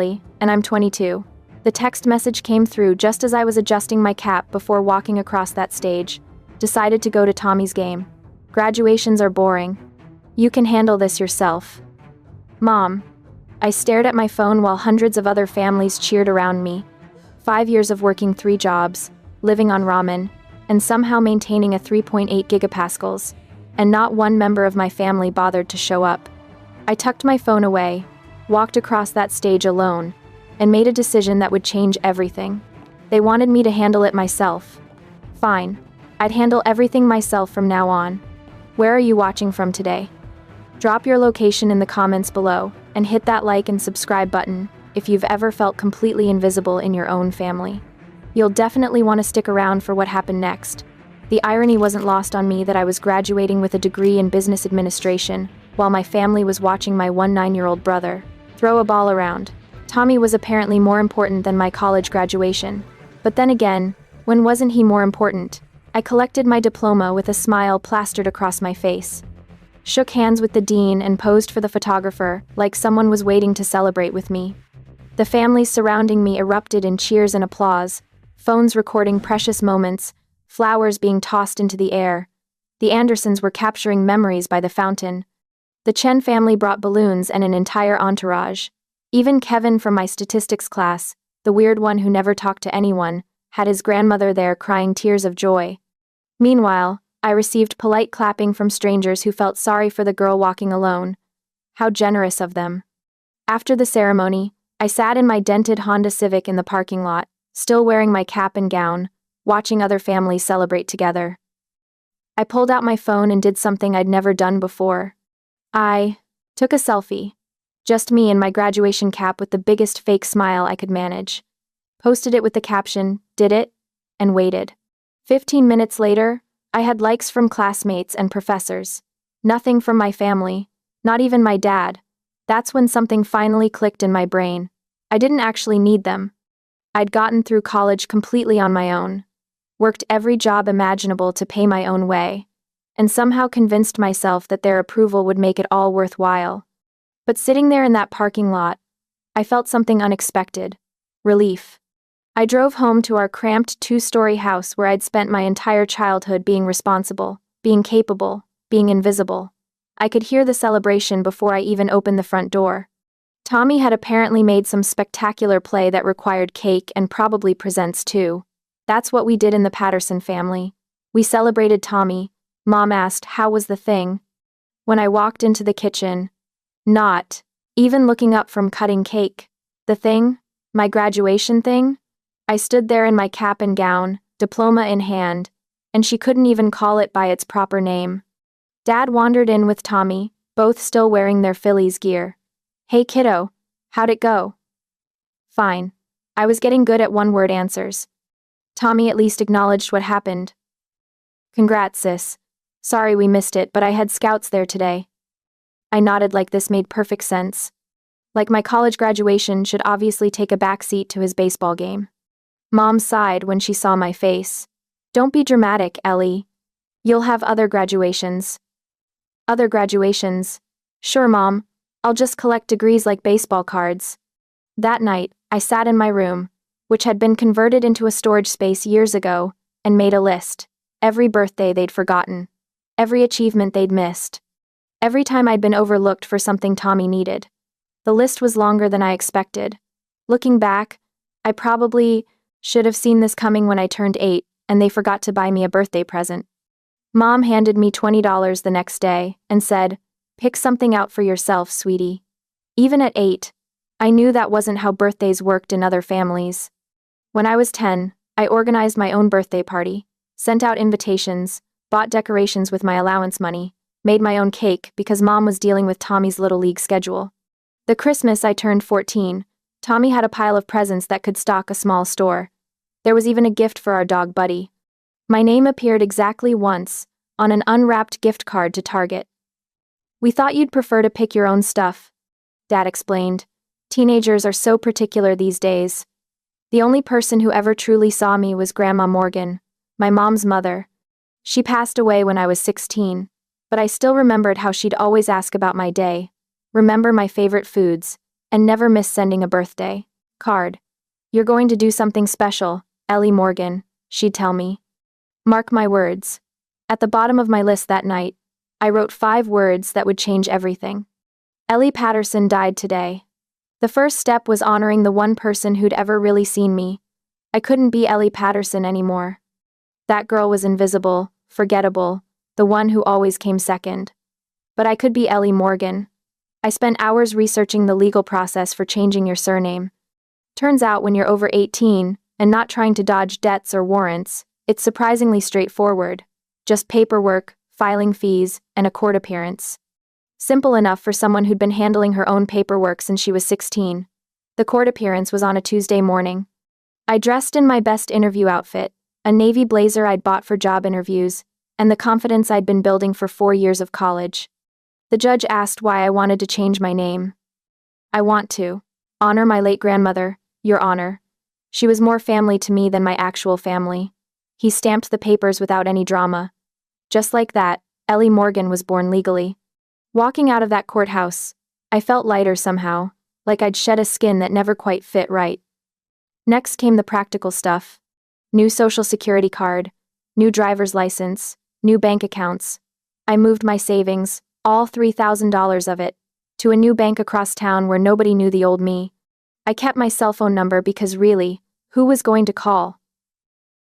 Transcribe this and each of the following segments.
Ellie, and I'm 22. The text message came through just as I was adjusting my cap before walking across that stage. Decided to go to Tommy's game. Graduations are boring. You can handle this yourself. Mom. I stared at my phone while hundreds of other families cheered around me. 5 years of working 3 jobs, living on ramen, and somehow maintaining a 3.8 gigapascals, and not one member of my family bothered to show up. I tucked my phone away, walked across that stage alone, and made a decision that would change everything. They wanted me to handle it myself. Fine. I'd handle everything myself from now on. Where are you watching from today? Drop your location in the comments below, and hit that like and subscribe button if you've ever felt completely invisible in your own family. You'll definitely want to stick around for what happened next. The irony wasn't lost on me that I was graduating with a degree in business administration, while my family was watching my 9-year-old brother throw a ball around. Tommy was apparently more important than my college graduation. But then again, when wasn't he more important? I collected my diploma with a smile plastered across my face. Shook hands with the dean and posed for the photographer, like someone was waiting to celebrate with me. The families surrounding me erupted in cheers and applause, phones recording precious moments, flowers being tossed into the air. The Andersons were capturing memories by the fountain. The Chen family brought balloons and an entire entourage. Even Kevin from my statistics class, the weird one who never talked to anyone, had his grandmother there crying tears of joy. Meanwhile, I received polite clapping from strangers who felt sorry for the girl walking alone. How generous of them. After the ceremony, I sat in my dented Honda Civic in the parking lot, still wearing my cap and gown, watching other families celebrate together. I pulled out my phone and did something I'd never done before. I took a selfie. Just me in my graduation cap with the biggest fake smile I could manage. Posted it with the caption, "Did it?" and waited. 15 minutes later, I had likes from classmates and professors. Nothing from my family, not even my dad. That's when something finally clicked in my brain. I didn't actually need them. I'd gotten through college completely on my own, worked every job imaginable to pay my own way, and somehow convinced myself that their approval would make it all worthwhile. But sitting there in that parking lot, I felt something unexpected. Relief. I drove home to our cramped 2-story house where I'd spent my entire childhood being responsible, being capable, being invisible. I could hear the celebration before I even opened the front door. Tommy had apparently made some spectacular play that required cake and probably presents too. That's what we did in the Patterson family. We celebrated Tommy. Mom asked, "How was the thing?" When I walked into the kitchen, not even looking up from cutting cake. The thing? My graduation thing? I stood there in my cap and gown, diploma in hand, and she couldn't even call it by its proper name. Dad wandered in with Tommy, both still wearing their Phillies gear. "Hey kiddo, how'd it go?" "Fine." I was getting good at one-word answers. Tommy at least acknowledged what happened. "Congrats, sis. Sorry we missed it, but I had scouts there today." I nodded like this made perfect sense. Like my college graduation should obviously take a backseat to his baseball game. Mom sighed when she saw my face. "Don't be dramatic, Ellie. You'll have other graduations." "Other graduations? Sure, Mom. I'll just collect degrees like baseball cards." That night, I sat in my room, which had been converted into a storage space years ago, and made a list. Every birthday they'd forgotten. Every achievement they'd missed. Every time I'd been overlooked for something Tommy needed. The list was longer than I expected. Looking back, I probably should have seen this coming when I turned 8, and they forgot to buy me a birthday present. Mom handed me $20 the next day and said, "Pick something out for yourself, sweetie." Even at 8, I knew that wasn't how birthdays worked in other families. When I was 10, I organized my own birthday party, sent out invitations, bought decorations with my allowance money, made my own cake because Mom was dealing with Tommy's Little League schedule. The Christmas I turned 14, Tommy had a pile of presents that could stock a small store. There was even a gift for our dog Buddy. My name appeared exactly once, on an unwrapped gift card to Target. "We thought you'd prefer to pick your own stuff," Dad explained. "Teenagers are so particular these days." The only person who ever truly saw me was Grandma Morgan, my mom's mother. She passed away when I was 16, but I still remembered how she'd always ask about my day, remember my favorite foods, and never miss sending a birthday card. You're going to do something special, Ellie Morgan, she'd tell me. Mark my words. At the bottom of my list that night, I wrote 5 words that would change everything. Ellie Patterson died today. The first step was honoring the one person who'd ever really seen me. I couldn't be Ellie Patterson anymore. That girl was invisible, forgettable, the one who always came second. But I could be Ellie Morgan. I spent hours researching the legal process for changing your surname. Turns out when you're over 18, and not trying to dodge debts or warrants, it's surprisingly straightforward. Just paperwork, filing fees, and a court appearance. Simple enough for someone who'd been handling her own paperwork since she was 16. The court appearance was on a Tuesday morning. I dressed in my best interview outfit, a navy blazer I'd bought for job interviews, and the confidence I'd been building for 4 years of college. The judge asked why I wanted to change my name. I want to honor my late grandmother, Your Honor. She was more family to me than my actual family. He stamped the papers without any drama. Just like that, Ellie Morgan was born legally. Walking out of that courthouse, I felt lighter somehow, like I'd shed a skin that never quite fit right. Next came the practical stuff. New social security card, new driver's license, new bank accounts. I moved my savings, all $3,000 of it, to a new bank across town where nobody knew the old me. I kept my cell phone number because really, who was going to call?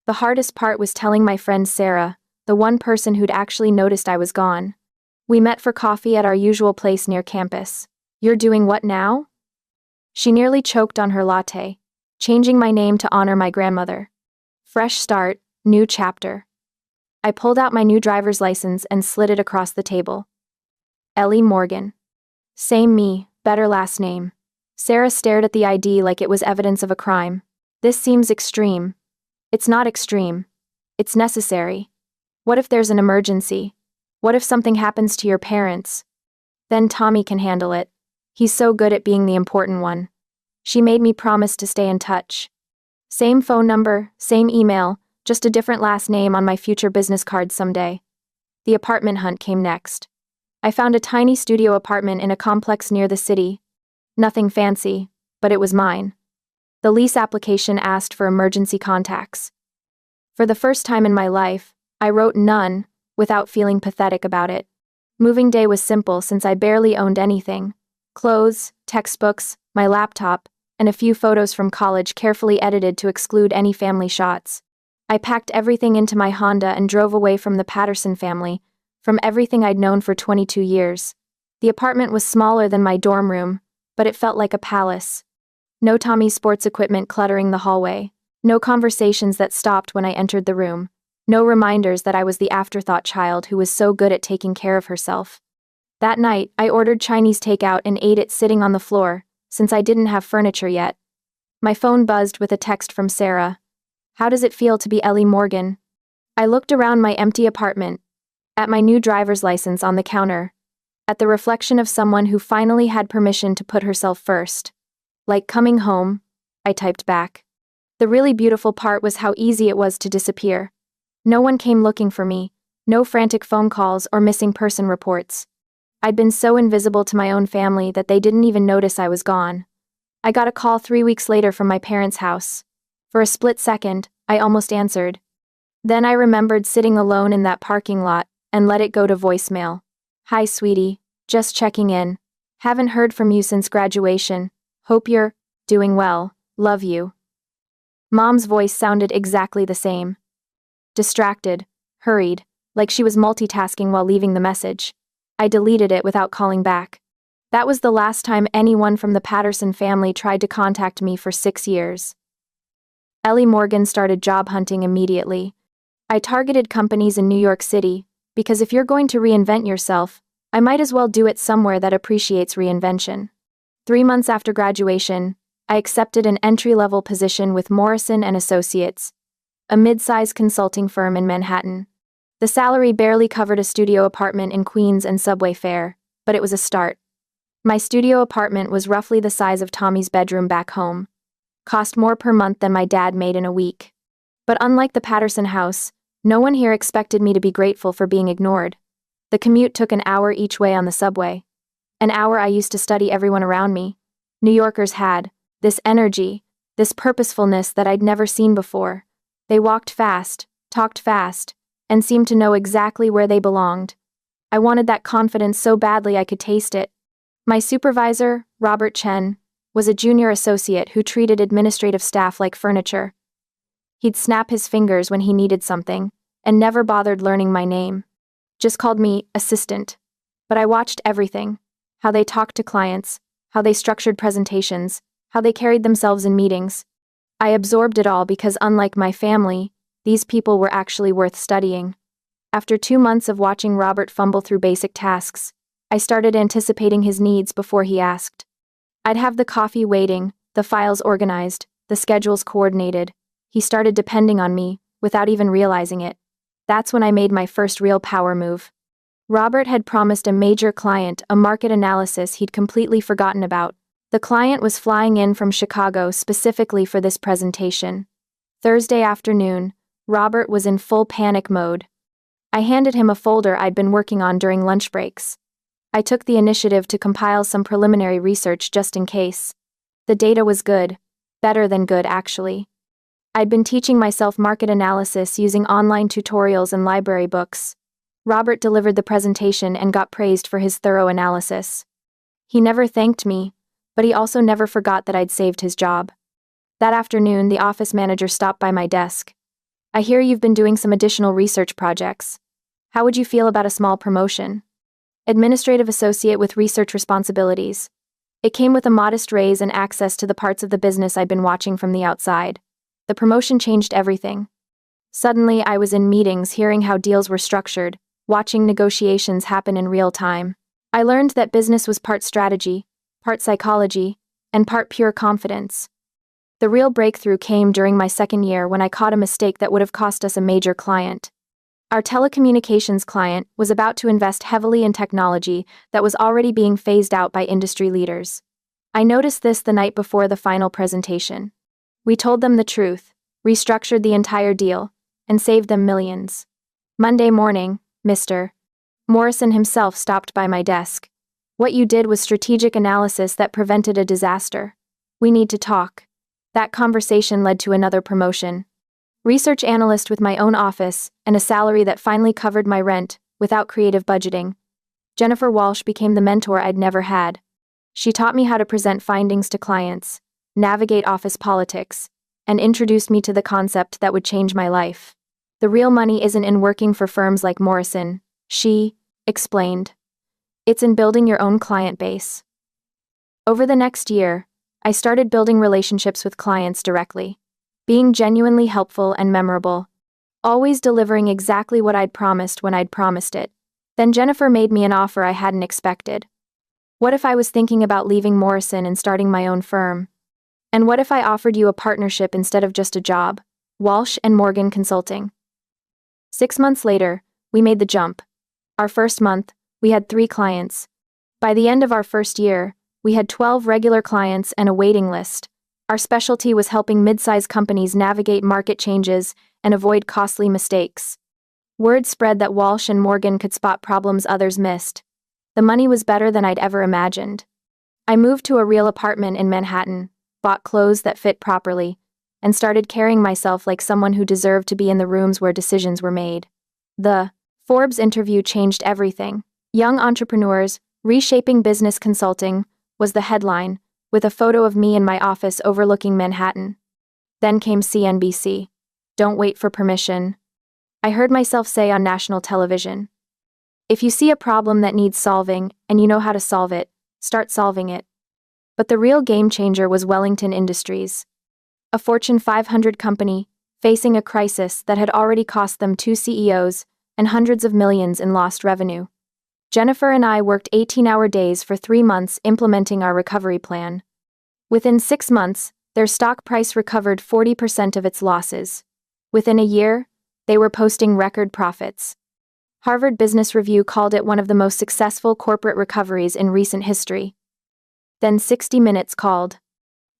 The hardest part was telling my friend Sarah, the one person who'd actually noticed I was gone. We met for coffee at our usual place near campus. You're doing what now? She nearly choked on her latte. Changing my name to honor my grandmother. Fresh start, new chapter. I pulled out my new driver's license and slid it across the table. Ellie Morgan. Same me, better last name. Sarah stared at the ID like it was evidence of a crime. This seems extreme. It's not extreme. It's necessary. What if there's an emergency? What if something happens to your parents? Then Tommy can handle it. He's so good at being the important one. She made me promise to stay in touch. Same phone number, same email, just a different last name on my future business card someday. The apartment hunt came next. I found a tiny studio apartment in a complex near the city. Nothing fancy, but it was mine. The lease application asked for emergency contacts. For the first time in my life, I wrote none, without feeling pathetic about it. Moving day was simple since I barely owned anything. Clothes, textbooks, my laptop, and a few photos from college carefully edited to exclude any family shots. I packed everything into my Honda and drove away from the Patterson family, from everything I'd known for 22 years. The apartment was smaller than my dorm room, but it felt like a palace. No Tommy's sports equipment cluttering the hallway. No conversations that stopped when I entered the room. No reminders that I was the afterthought child who was so good at taking care of herself. That night, I ordered Chinese takeout and ate it sitting on the floor, since I didn't have furniture yet. My phone buzzed with a text from Sarah. How does it feel to be Ellie Morgan? I looked around my empty apartment, at my new driver's license on the counter, at the reflection of someone who finally had permission to put herself first. Like coming home, I typed back. The really beautiful part was how easy it was to disappear. No one came looking for me, no frantic phone calls or missing person reports. I'd been so invisible to my own family that they didn't even notice I was gone. I got a call 3 weeks later from my parents' house. For a split second, I almost answered. Then I remembered sitting alone in that parking lot and let it go to voicemail. Hi, sweetie. Just checking in. Haven't heard from you since graduation. Hope you're doing well. Love you. Mom's voice sounded exactly the same. Distracted, hurried, like she was multitasking while leaving the message. I deleted it without calling back. That was the last time anyone from the Patterson family tried to contact me for 6 years. Ellie Morgan started job hunting immediately. I targeted companies in New York City, because if you're going to reinvent yourself, I might as well do it somewhere that appreciates reinvention. 3 months after graduation, I accepted an entry-level position with Morrison & Associates, a mid-size consulting firm in Manhattan. The salary barely covered a studio apartment in Queens and subway fare, but it was a start. My studio apartment was roughly the size of Tommy's bedroom back home. Cost more per month than my dad made in a week. But unlike the Patterson house, no one here expected me to be grateful for being ignored. The commute took an hour each way on the subway. An hour I used to study everyone around me. New Yorkers had this energy, this purposefulness that I'd never seen before. They walked fast, talked fast, and seemed to know exactly where they belonged. I wanted that confidence so badly I could taste it. My supervisor, Robert Chen, was a junior associate who treated administrative staff like furniture. He'd snap his fingers when he needed something, and never bothered learning my name. Just called me assistant. But I watched everything: how they talked to clients, how they structured presentations, how they carried themselves in meetings. I absorbed it all because, unlike my family, these people were actually worth studying. After 2 months of watching Robert fumble through basic tasks, I started anticipating his needs before he asked. I'd have the coffee waiting, the files organized, the schedules coordinated. He started depending on me, without even realizing it. That's when I made my first real power move. Robert had promised a major client a market analysis he'd completely forgotten about. The client was flying in from Chicago specifically for this presentation. Thursday afternoon, Robert was in full panic mode. I handed him a folder I'd been working on during lunch breaks. I took the initiative to compile some preliminary research just in case. The data was good. Better than good, actually. I'd been teaching myself market analysis using online tutorials and library books. Robert delivered the presentation and got praised for his thorough analysis. He never thanked me, but he also never forgot that I'd saved his job. That afternoon, the office manager stopped by my desk. "I hear you've been doing some additional research projects. How would you feel about a small promotion?" Administrative associate with research responsibilities. It came with a modest raise and access to the parts of the business I'd been watching from the outside. The promotion changed everything. Suddenly, I was in meetings hearing how deals were structured, watching negotiations happen in real time. I learned that business was part strategy, part psychology, and part pure confidence. The real breakthrough came during my second year when I caught a mistake that would have cost us a major client. Our telecommunications client was about to invest heavily in technology that was already being phased out by industry leaders. I noticed this the night before the final presentation. We told them the truth, restructured the entire deal, and saved them millions. Monday morning, Mr. Morrison himself stopped by my desk. "What you did was strategic analysis that prevented a disaster. We need to talk." That conversation led to another promotion. Research analyst with my own office and a salary that finally covered my rent without creative budgeting. Jennifer Walsh became the mentor I'd never had. She taught me how to present findings to clients, navigate office politics, and introduced me to the concept that would change my life. "The real money isn't in working for firms like Morrison," she explained. "It's in building your own client base." Over the next year, I started building relationships with clients directly, being genuinely helpful and memorable, always delivering exactly what I'd promised when I'd promised it. Then Jennifer made me an offer I hadn't expected. What if I was thinking about leaving Morrison and starting my own firm? And what if I offered you a partnership instead of just a job? Walsh and Morgan Consulting. 6 months later, we made the jump. Our first month, we had 3 clients. By the end of our first year, we had 12 regular clients and a waiting list. Our specialty was helping mid-size companies navigate market changes and avoid costly mistakes. Word spread that Walsh and Morgan could spot problems others missed. The money was better than I'd ever imagined. I moved to a real apartment in Manhattan, bought clothes that fit properly, and started carrying myself like someone who deserved to be in the rooms where decisions were made. The Forbes interview changed everything. "Young Entrepreneurs, Reshaping Business Consulting" was the headline, with a photo of me in my office overlooking Manhattan. Then came CNBC. "Don't wait for permission." I heard myself say on national television. "If you see a problem that needs solving, and you know how to solve it, start solving it." But the real game changer was Wellington Industries, a Fortune 500 company, facing a crisis that had already cost them 2 CEOs and hundreds of millions in lost revenue. Jennifer and I worked 18-hour days for 3 months implementing our recovery plan. Within 6 months, their stock price recovered 40% of its losses. Within a year, they were posting record profits. Harvard Business Review called it one of the most successful corporate recoveries in recent history. Then 60 Minutes called.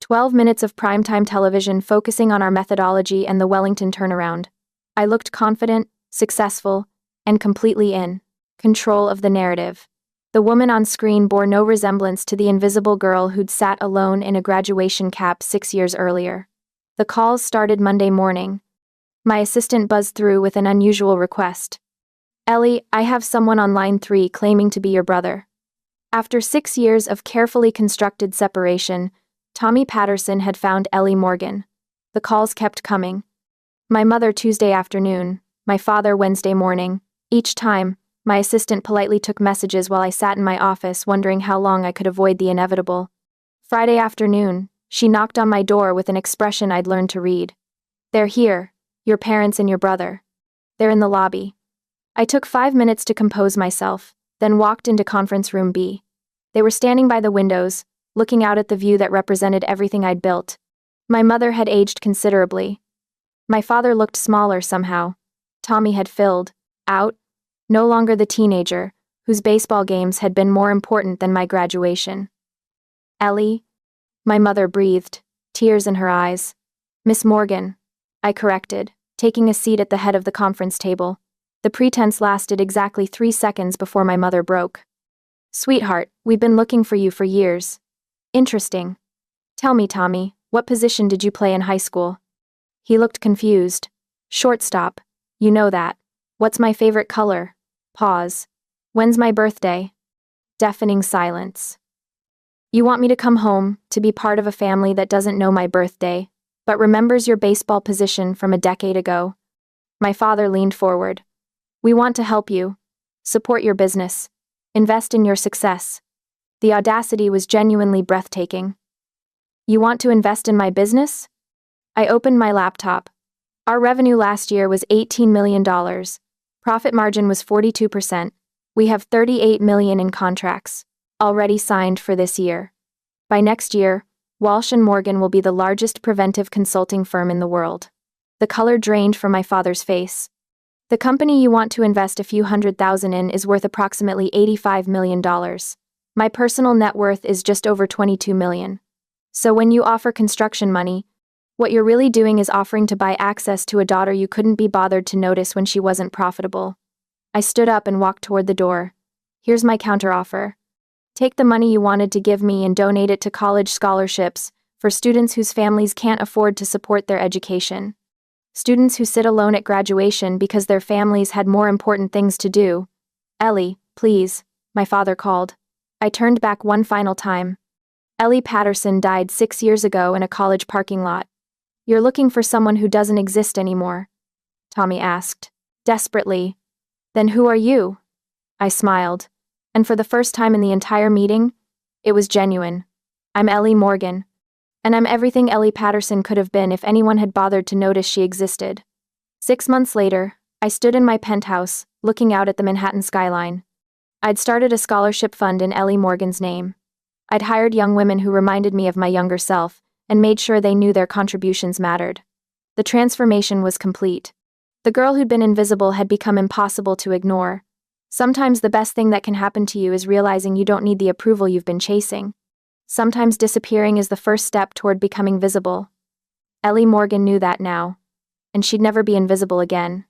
12 minutes of primetime television focusing on our methodology and the Wellington turnaround. I looked confident, successful, and completely in control of the narrative. The woman on screen bore no resemblance to the invisible girl who'd sat alone in a graduation cap 6 years earlier. The calls started Monday morning. My assistant buzzed through with an unusual request. "Ellie, I have someone on line 3 claiming to be your brother." After 6 years of carefully constructed separation, Tommy Patterson had found Ellie Morgan. The calls kept coming. My mother Tuesday afternoon, my father Wednesday morning. Each time, my assistant politely took messages while I sat in my office wondering how long I could avoid the inevitable. Friday afternoon, she knocked on my door with an expression I'd learned to read. "They're here, your parents and your brother. They're in the lobby." I took 5 minutes to compose myself, then walked into conference room B. They were standing by the windows, looking out at the view that represented everything I'd built. My mother had aged considerably. My father looked smaller somehow. Tommy had filled out, no longer the teenager, whose baseball games had been more important than my graduation. "Ellie?" My mother breathed, tears in her eyes. "Miss Morgan," I corrected, taking a seat at the head of the conference table. The pretense lasted exactly 3 seconds before my mother broke. "Sweetheart, we've been looking for you for years." "Interesting. Tell me, Tommy, what position did you play in high school?" He looked confused. "Shortstop. You know that. What's my favorite color?" Pause. "When's my birthday?" Deafening silence. "You want me to come home, to be part of a family that doesn't know my birthday, but remembers your baseball position from a decade ago?" My father leaned forward. "We want to help you. Support your business. Invest in your success." The audacity was genuinely breathtaking. "You want to invest in my business?" I opened my laptop. Our revenue last year was $18 million. Profit margin was 42%. We have $38 million in contracts, already signed for this year. By next year, Walsh & Morgan will be the largest preventive consulting firm in the world. The color drained from my father's face. "The company you want to invest a few $100,000 in is worth approximately $85 million. My personal net worth is just over $22 million. So when you offer construction money, what you're really doing is offering to buy access to a daughter you couldn't be bothered to notice when she wasn't profitable." I stood up and walked toward the door. "Here's my counteroffer. Take the money you wanted to give me and donate it to college scholarships for students whose families can't afford to support their education. Students who sit alone at graduation because their families had more important things to do." "Ellie, please," my father called. I turned back one final time. "Ellie Patterson died 6 years ago in a college parking lot." "You're looking for someone who doesn't exist anymore?" Tommy asked, desperately. "Then who are you?" I smiled, and for the first time in the entire meeting, it was genuine. "I'm Ellie Morgan. And I'm everything Ellie Patterson could have been if anyone had bothered to notice she existed." 6 months later, I stood in my penthouse, looking out at the Manhattan skyline. I'd started a scholarship fund in Ellie Morgan's name. I'd hired young women who reminded me of my younger self, and made sure they knew their contributions mattered. The transformation was complete. The girl who'd been invisible had become impossible to ignore. Sometimes the best thing that can happen to you is realizing you don't need the approval you've been chasing. Sometimes disappearing is the first step toward becoming visible. Ellie Morgan knew that now, and she'd never be invisible again.